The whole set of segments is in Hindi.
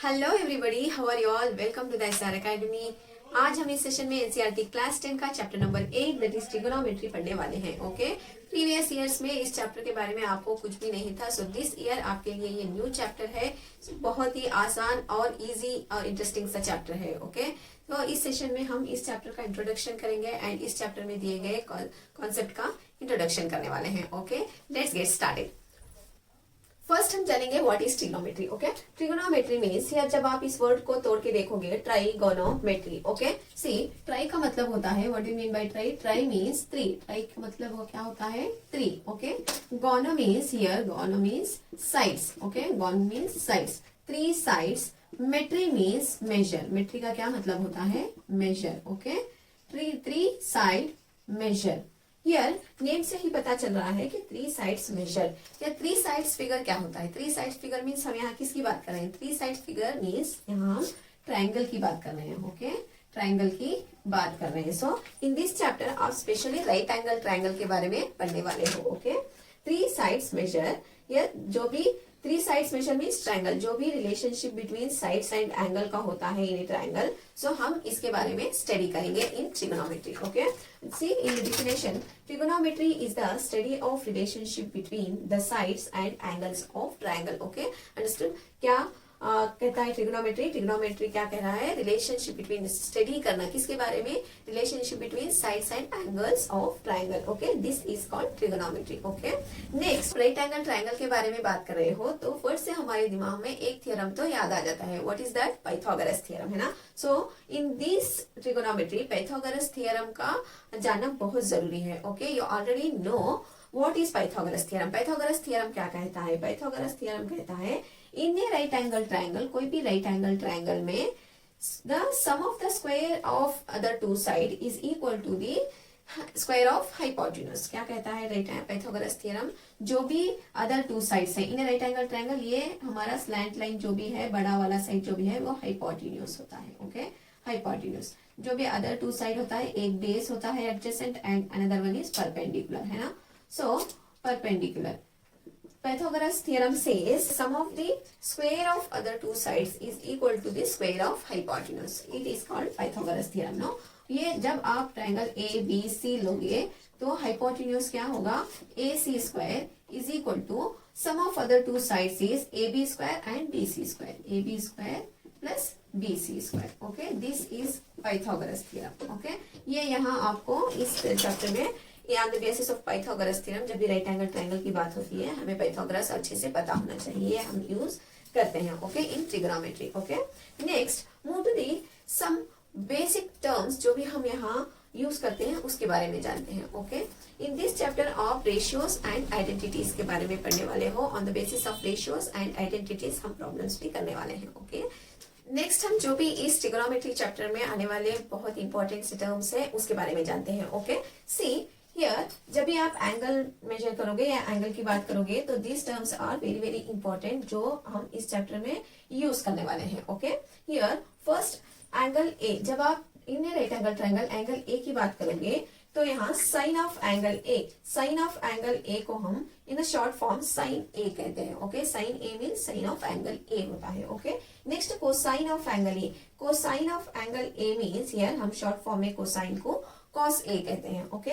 Hello everybody, how are you all? Welcome to the SR Academy. आज हम इस सेशन में एनसीईआरटी क्लास 10 का chapter number 8 that is trigonometry पढ़ने वाले हैं। ओके, प्रीवियस ईयर्स में इस चैप्टर के बारे में आपको कुछ भी नहीं था, सो दिस ईयर आपके लिए ये न्यू चैप्टर है। बहुत ही आसान और इजी और इंटरेस्टिंग सा चैप्टर है। ओके, तो इस सेशन में हम इस चैप्टर का इंट्रोडक्शन करेंगे एंड इस चैप्टर में दिए गए कॉन्सेप्ट का इंट्रोडक्शन करने वाले हैं। Okay, let's get started. First हम जानेंगे what is trigonometry. Okay, trigonometry means, या जब आप इस वर्ड को तोड़ के देखोगे, ट्राइगोनोमेट्री। ओके, सी ट्राई का मतलब होता है, what do mean by tri? Tri means three. Tri का मतलब वो क्या होता है? Three. Okay, gono means here, gono means sides. Okay, gono means sides, three sides. Metry means measure. Metry का क्या मतलब होता है? Measure. Okay, three side measure. Here name से ही पता चल रहा है कि थ्री साइड्स मेजर या थ्री साइड्स फिगर क्या होता है? थ्री साइड्स फिगर मीन्स हम यहाँ किसकी बात कर रहे हैं? थ्री साइड्स फिगर मीन्स यहाँ हम ट्राइंगल की बात कर रहे हैं। ओके, ट्राइंगल की बात कर रहे हैं। सो इन दिस चैप्टर आप स्पेशली राइट एंगल ट्राइंगल के बारे में पढ़ने वाले हो। ओके, थ्री साइड्स मेजर, या जो भी three sides measure means triangle, जो भी relationship between sides and angle का होता है इन ए ट्राइंगल, सो हम इसके बारे में स्टडी करेंगे in trigonometry. Okay, see in definition, trigonometry is the study of relationship between the sides and angles of triangle. Okay, understood? क्या कहता है ट्रिगोनोमेट्री? ट्रिगोनोमेट्री क्या कह रहा है? रिलेशनशिप बिटवीन, स्टडी करना किसके बारे में? Relationship between sides and angles of triangle. Okay, this is called trigonometry. Okay, next right angle triangle के बारे में बात कर रहे हो तो फर्स्ट से हमारे दिमाग में एक थ्योरम तो याद आ जाता है। What is that? Pythagoras theorem, है ना? So in this trigonometry Pythagoras theorem का जानना बहुत जरूरी है। Okay, you already know what is Pythagoras theorem. Pythagoras theorem क्या कहता है? पाइथागोरस थ्योरम कहता है in a right angle triangle, कोई भी राइट एंगल ट्राइंगल में the sum of the square of other two side is equal to the square of hypotenuse। क्या कहता है राइट पाइथागोरस थ्योरम? जो भी अदर टू साइड्स है इन राइट एंगल ट्राइंगल, ये हमारा स्लैंट लाइन जो भी है, बड़ा वाला साइड जो भी है, वो हाइपोटेन्यूज होता है। Okay, hypotenuse. जो भी अदर टू साइड होता है, एक बेस होता है adjacent and another one is perpendicular, है ना? So perpendicular, Pythagoras theorem says sum of the square of other two sides is equal to the square of hypotenuse. It is called Pythagoras theorem. No, ये जब आप ट्राइंगल ए बी सी लोगे तो हाइपोटेन्यूज क्या होगा? A C square is equal to sum of other two sides is A B square and B C square, A B square plus B C square. Okay, this is Pythagoras theorem. Okay, ये यहाँ आपको इस चैप्टर में on the basis of Pythagoras theorem, जब भी राइट एंगल ट्राइंगल की बात होती है, हमें पाइथागोरस अच्छे से पता होना चाहिए, हम यूज करते हैं। Okay, in trigonometry. Okay, next move to the some basic terms जो भी हम यहाँ यूज करते हैं उसके बारे में जानते हैं। Okay, in this chapter of ratios and identities के बारे में पढ़ने वाले हो। On the basis of ratios and identities हम प्रॉब्लम्स भी करने वाले हैं। ओके, नेक्स्ट हम जो भी इस ट्रिगोनोमेट्री चैप्टर में आने वाले बहुत इंपॉर्टेंट टर्म्स है उसके बारे में जानते हैं। ओके, सी हियर जब भी आप एंगल मेजर करोगे या एंगल की बात करोगे तो this terms are very very important, जो हम इस चैप्टर में यूज करने वाले हैं। Okay, here first angle A, जब आप in right angle triangle angle A की बात करोगे तो यहाँ sine of angle A, sine of angle A को हम in short form sine A कहते हैं। Okay, sine A mean sine of angle A होता है। Okay, next cosine of angle A, cosine of angle A means here हम शॉर्ट फॉर्म में कोसाइन को कॉस ए कहते हैं। Okay,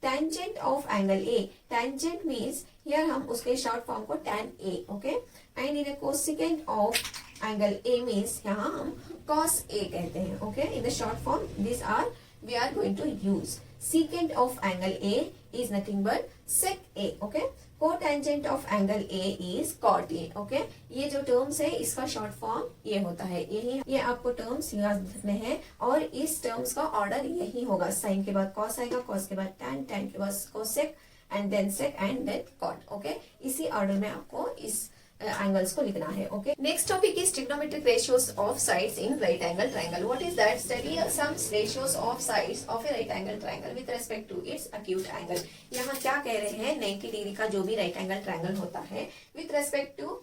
tangent of angle A, tangent means here हम उसके शॉर्ट फॉर्म को tan A. Okay, and in cosecant of angle A means यहाँ हम cos ए कहते हैं। Okay, in the short form this are we are going to use. secant of angle A is nothing but sec A. Okay, cotangent of angle A is cot A. Okay, ये जो टर्म्स है इसका शॉर्ट फॉर्म ये होता है, यही ये आपको टर्म्स याद रखने हैं और इस टर्म्स का ऑर्डर यही होगा। साइन के बाद कॉस आएगा, कॉस के बाद tan, tan के बाद cosec and then sec and then cot. Okay, इसी ऑर्डर में आपको इस एंगल्स को लिखना है। Okay, next topic is trigonometric ratios of sides in right angle triangle. What is that? Study some ratios of sides of a right angle triangle with respect to its acute angle. यहाँ क्या कह रहे हैं? 90 डिग्री का जो भी राइट एंगल ट्राइंगल होता है with respect to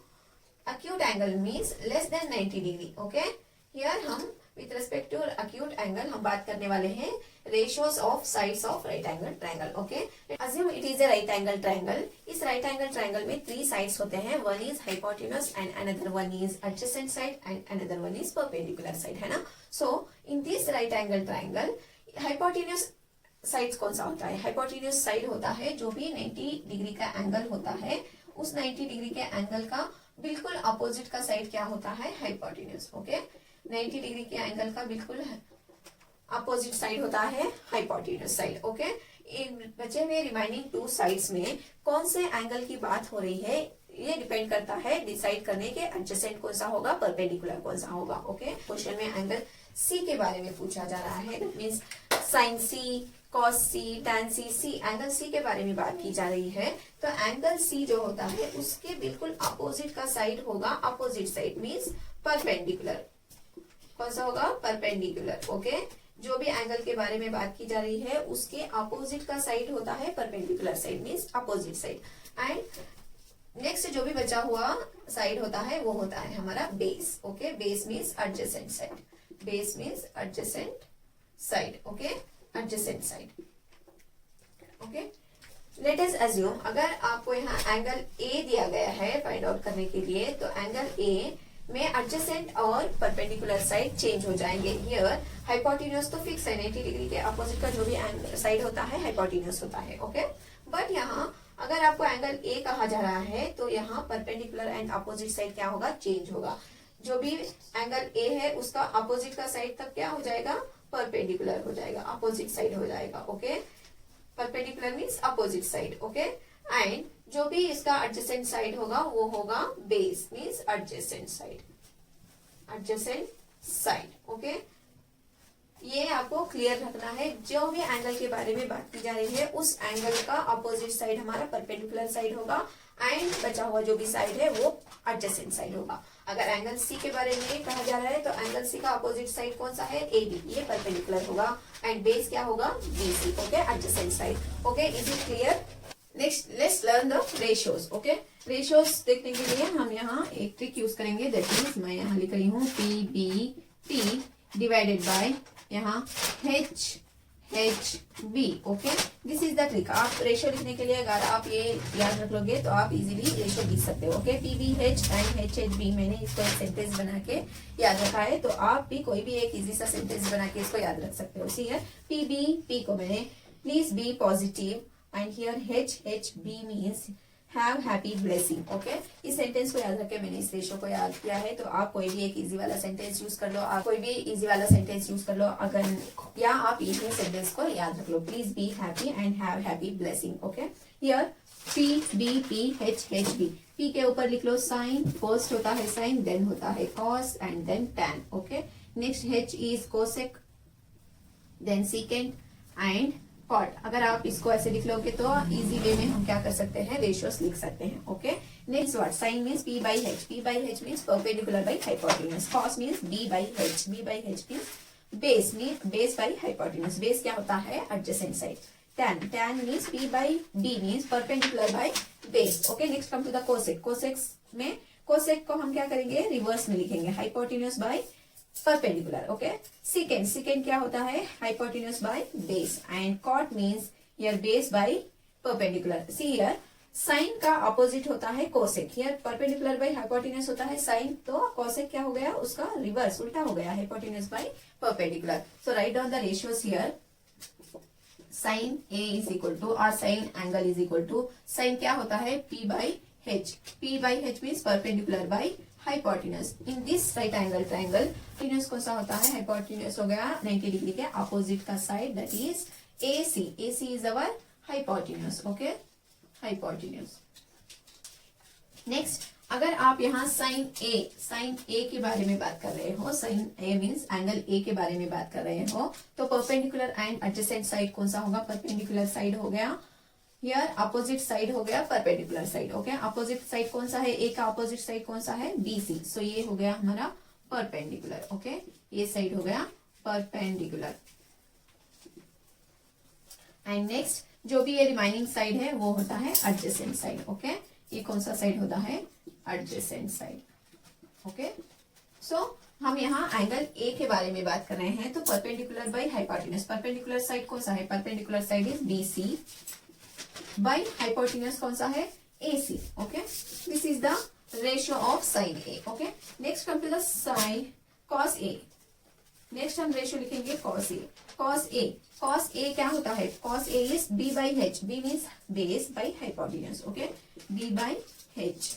acute angle means less than 90 degree. Okay, here हम with respect to acute angle हम बात करने वाले हैं ratios of sides of right angle triangle. Okay, assume it is a right angle triangle. इस राइट एंगल ट्रायंगल में 3 साइड्स होते हैं, one is hypotenuse and another one is adjacent side and another one is perpendicular side, है ना। So in this right angle triangle hypotenuse side कौन सा होता है? हाइपोटेन्यूज साइड होता है जो भी 90 डिग्री का एंगल होता है, उस 90 डिग्री के एंगल का बिल्कुल अपोजिट का साइड क्या होता है? हाइपोटेन्यूज। ओके, 90 डिग्री के एंगल का बिल्कुल अपोजिट साइड होता है हाइपोटेन्यूज साइड। ओके, इन बचे हुए रिमाइनिंग 2 साइड्स में कौन से एंगल की बात हो रही है, ये डिपेंड करता है डिसाइड करने के एडजेसेंट कौन सा होगा, परपेंडिकुलर कौन सा होगा। ओके, क्वेश्चन में एंगल सी के बारे में पूछा जा रहा है, that means sine C, cos C, tan C, C angle C के बारे में बात की जा रही है। तो एंगल सी जो होता है उसके बिल्कुल अपोजिट का साइड होगा, अपोजिट साइड मींस परपेंडिकुलर। कौन सा होगा? परपेंडिकुलर। ओके, जो भी एंगल के बारे में बात की जा रही है उसके अपोजिट का साइड होता है perpendicular side means opposite side. And next जो भी बचा हुआ साइड होता है वो होता है हमारा base. Okay, base means adjacent side, base means adjacent side. Okay, adjacent side. Okay, let us assume अगर आपको यहाँ एंगल ए दिया गया है फाइंड आउट करने के लिए, तो एंगल ए में एडजेसेंट और परपेंडिकुलर साइड चेंज हो जाएंगे। हियर हाइपोटेन्यूज तो फिक्स है, 90 डिग्री के अपोजिट का जो भी साइड होता है हाइपोटेन्यूज होता है। ओके, बट यहाँ अगर आपको एंगल ए कहा जा रहा है तो यहाँ परपेंडिकुलर एंड अपोजिट साइड क्या होगा? चेंज होगा। जो भी एंगल ए है उसका अपोजिट का साइड तब क्या हो जाएगा? परपेंडिकुलर हो जाएगा, अपोजिट साइड हो जाएगा। Okay, perpendicular means opposite side. Okay, and जो भी इसका एडजेसेंट साइड होगा वो होगा base means adjacent side, adjacent side. Okay, ये आपको क्लियर रखना है। जो भी एंगल के बारे में बात की जा रही है उस एंगल का अपोजिट साइड हमारा परपेंडिकुलर साइड होगा एंड बचा हुआ जो भी साइड है वो एडजेसेंट साइड होगा। अगर एंगल सी के बारे में कहा जा रहा है तो एंगल सी का अपोजिट साइड कौन सा है? ए बी, ये परपेंडिकुलर होगा एंड बेस क्या होगा? B C. Okay, adjacent side. Okay, is it clear? Next let's learn the ratios. Okay, ratios देखने के लिए हम यहाँ एक ट्रिक यूज करेंगे, दैट मीन्स मैं यहाँ लिख रही हूँ P B T divided by यहाँ H H B. Okay, this is the trick. आप रेशियो लिखने के लिए अगर आप ये याद रख लोगे तो आप इजीली रेशियो लिख सकते हो। Okay, P B H and H H B, मैंने इसको एक सेंटेंस बना के याद रखा है, तो आप भी कोई भी एक इजी सा सेंटेंस बना के इसको याद रख सकते हो। सी है पी बी, पी को मैंने please be positive and here H H B means have happy blessing. Okay, इस सेंटेंस को याद रखे मैंने इस रेशियो को याद किया है, तो आप कोई भी एक इजी वाला सेंटेंस यूज कर लो, आप कोई भी इजी वाला सेंटेंस यूज कर लो अगर, या आप इसी सेंटेंस को याद रख लो, please be happy and have happy blessing. Okay, here P B P H H B, P के ऊपर लिख लो साइन, फर्स्ट होता है साइन, देन होता है cos and then tan. Okay, next H is cosec, then secant and cot. अगर आप इसको ऐसे लिख लोगे तो इजी वे में हम क्या कर सकते हैं? रेशियोस लिख सकते हैं। Okay, next what? Sine means P by H, P by H means perpendicular by hypotenuse, cos means B by H, B by H means base means base by hypotenuse, base क्या होता है? Adjacent side. Tan, tan means P by D means perpendicular by base. Okay, next come to the cosec. Cosec में कोसेक को हम क्या करेंगे? रिवर्स में लिखेंगे, hypotenuse by perpendicular. Okay, second, second क्या होता है? Hypotenuse by base and cot means here base by perpendicular. See here sine का अपोजिट होता है cosec, here perpendicular by hypotenuse होता है साइन, तो कोसेक क्या हो गया? उसका रिवर्स, उल्टा हो गया, hypotenuse by perpendicular. So write down the ratios here, sine A is equal to और sine angle is equal to, sine क्या होता है? P by H, P by H means perpendicular by hypotenuse. In this right angle triangle hypotenuse कौन सा होता है? हाइपोटेन्यूज हो गया 90 डिग्री के अपोजिट का side, that is AC. AC is our hypotenuse. Okay, hypotenuse. Next, अगर आप यहाँ साइन ए के बारे में बात कर रहे हो, sine A means angle A के बारे में बात कर रहे हो, तो परपेंडिकुलर एंड एडजेसेंट साइड कौन सा होगा? परपेंडिकुलर साइड हो गया। हियर अपोजिट साइड हो गया perpendicular side. Okay, opposite side कौन सा है? ए का अपोजिट साइड कौन सा है? BC। सो ये हो गया हमारा परपेंडिकुलर। ओके, ये साइड हो गया परपेंडिकुलर। एंड नेक्स्ट जो भी ये रिमाइनिंग साइड है वो होता है एडजेसेंट साइड। ओके, ये कौन सा साइड होता है? Adjacent side. ओके, सो हम यहाँ एंगल ए के बारे में बात कर रहे हैं, तो perpendicular by hypotenuse, perpendicular side कौन सा है, perpendicular side is BC, by hypotenuse कौन सा है, AC. Okay, this is the ratio of sin A. Okay, next come to the sin cos A. Next हम रेशियो लिखेंगे cos A. cos A क्या होता है, cos A is B by H. B means base by hypotenuse. Okay, B by H.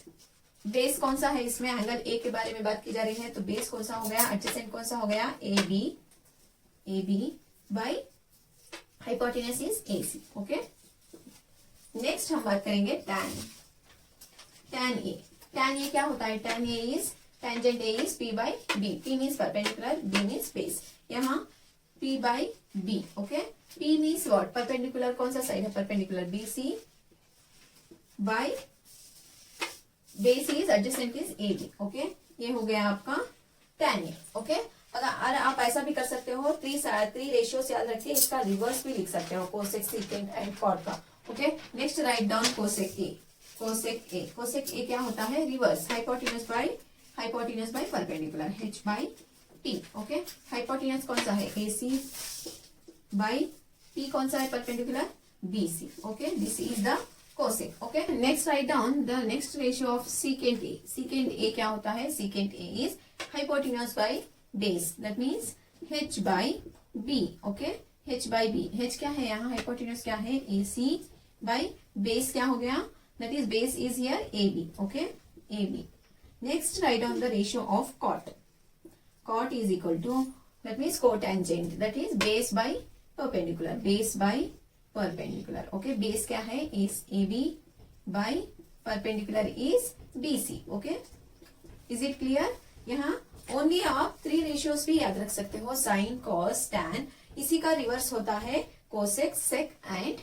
Base कौन सा है, इसमें एंगल A के बारे में बात की जा रही है, तो बेस कौन सा हो गया, एडजेसेंट कौन सा हो गया, AB by hypotenuse is AC. Okay, next हम बात करेंगे tan A. tan A क्या होता है, tan A is tangent A is P by B. P means perpendicular, B means base. यहाँ P by B. Okay, P means what, perpendicular कौन सा साइड है, perpendicular BC by base is adjacent is AB. Okay, ये हो गया आपका tan A. Okay, अगर आप ऐसा भी कर सकते हो, थ्री रेशियोस याद रखिए, इसका रिवर्स भी लिख सकते हो, कोसेक, सीकेंट एंड कॉट का. Okay, next write down cosec A. Cosec A क्या होता है, reverse, hypotenuse by perpendicular, H by P. Okay, hypotenuse कौन सा है, AC बाय P कौन सा है, perpendicular, BC. Okay, this is the cosec. Okay, next write down the next ratio of secant A. Secant A क्या होता है, सीकेंट ए is hypotenuse by base, that means H by B. Okay, H by B. H क्या है यहाँ, हाइपोटेन्यूज क्या है, AC बाय बेस क्या हो गया, that is base is here AB. Okay, AB. Next write down the ratio of cot. cot is equal to, that means cotangent, that is base by perpendicular, base by perpendicular. Okay, base क्या है, is AB by perpendicular is BC. Okay, is it clear? यहाँ ओनली आप थ्री रेशियोज भी याद रख सकते हो, साइन, कॉस, टैन. इसी का रिवर्स होता है cosec, sec and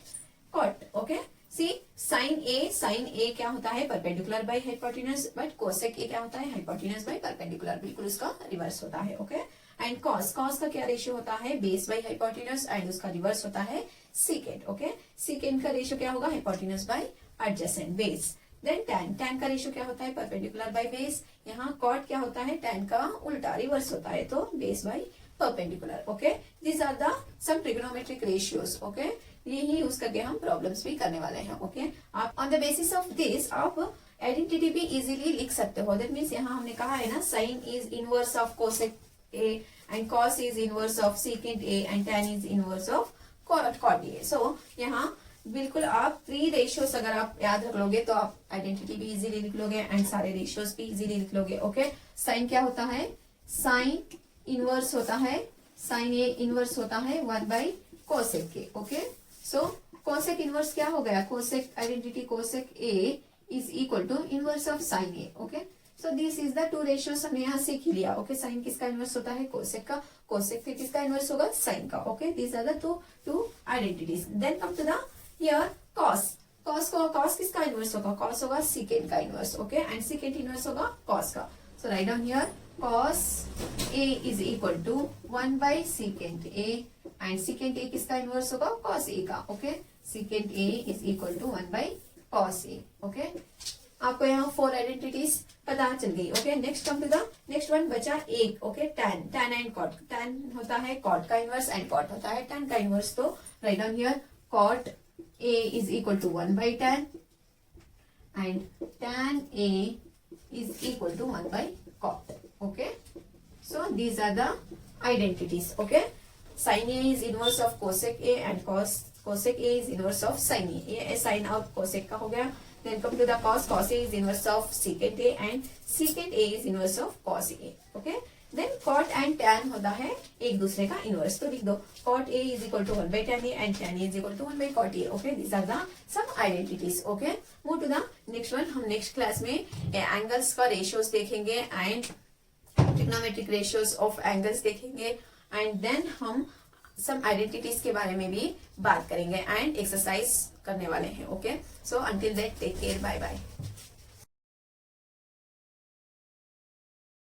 cot. Okay, see sine A क्या होता है, perpendicular by hypotenuse, but cosec A क्या होता है, हाइपोटेन्यूज बाय परपेंडिकुलर, बिल्कुल उसका रिवर्स होता है. ओके, एंड कॉस का क्या रेशियो होता है, बेस बाय हाइपोटेन्यूज, एंड उसका रिवर्स होता है सीकेंट. ओके, सीकेंट का रेशियो क्या होगा, hypotenuse by adjacent base. Then tan का रेशियो क्या होता है, परपेंडिकुलर बाय बेस. यहाँ कॉट क्या होता है, टैन का उल्टा रिवर्स होता है, तो base by perpendicular. Okay, these are the some trigonometric ratios. Okay, यही यूज करके हम प्रॉब्लम्स भी करने वाले हैं. ओके, आप on the basis of this आप आइडेंटिटी भी इजीली लिख सकते हो. दैट मीन्स यहाँ हमने कहा है ना, sine is inverse of cosec A, and cos is inverse of secant A, and tan is inverse of cot A. So यहाँ बिल्कुल आप थ्री रेशियोस अगर आप याद रख लोगे तो आप आइडेंटिटी भी इजीली लिख लोगे एंड सारे रेशियोस भी इजीली लिख लोगे. ओके, साइन क्या होता है, साइन इनवर्स होता है, साइन ए इनवर्स होता है 1 बाय कोसेक के. ओके, सो कोसेक इनवर्स क्या हो गया, cosec identity cosec A is equal to inverse of sine A. Okay, so this is the two ratios हमने यहाँ सीख ही लिया. ओके, साइन किसका इनवर्स होता है, कोसेक का, कोसेक फिर किसका इनवर्स होगा, साइन का. Okay, these are the two identities. Then come to the here cos किसका इनवर्स होगा, कॉस होगा सीकेंट का inverse. Okay, and secant inverse होगा कॉस का. So write down here cos A is equal to 1 by secant A, and secant A किसका इनवर्स होगा, cos A का. Okay, secant A is equal to 1 by cos A. ओके, आपको यहाँ 4 आइडेंटिटीज पता चल गई. Okay, next come to the next one बचा एक. Okay, tan and cot. tan होता है कॉट का इनवर्स एंड कॉट होता है tan का इनवर्स. तो right down here cot A is equal to 1 by tan, and tan A is equal to 1 by cot. Okay, so these are the identities. Okay, sin A is inverse of cosec A, and cosec A is inverse of sin A. ये sin और cosec का हो गया. Then come to the cos A is inverse of secant A, and secant A is inverse of cos A. Okay, then cot and tan होता है एक दूसरे का इनवर्स. तो लिख दो cot A is equal to 1 by tan A, and tan A is equal to 1 by cot A. Okay, these are the some identities. Okay, move to the next one. हम next class में एंगल्स का रेशियोज देखेंगे and trigonometric ratios of angles देखेंगे, एंड देन हम सम आइडेंटिटीज के बारे में भी बात करेंगे एंड एक्सरसाइज करने वाले हैं. Okay, so until that take care, bye bye.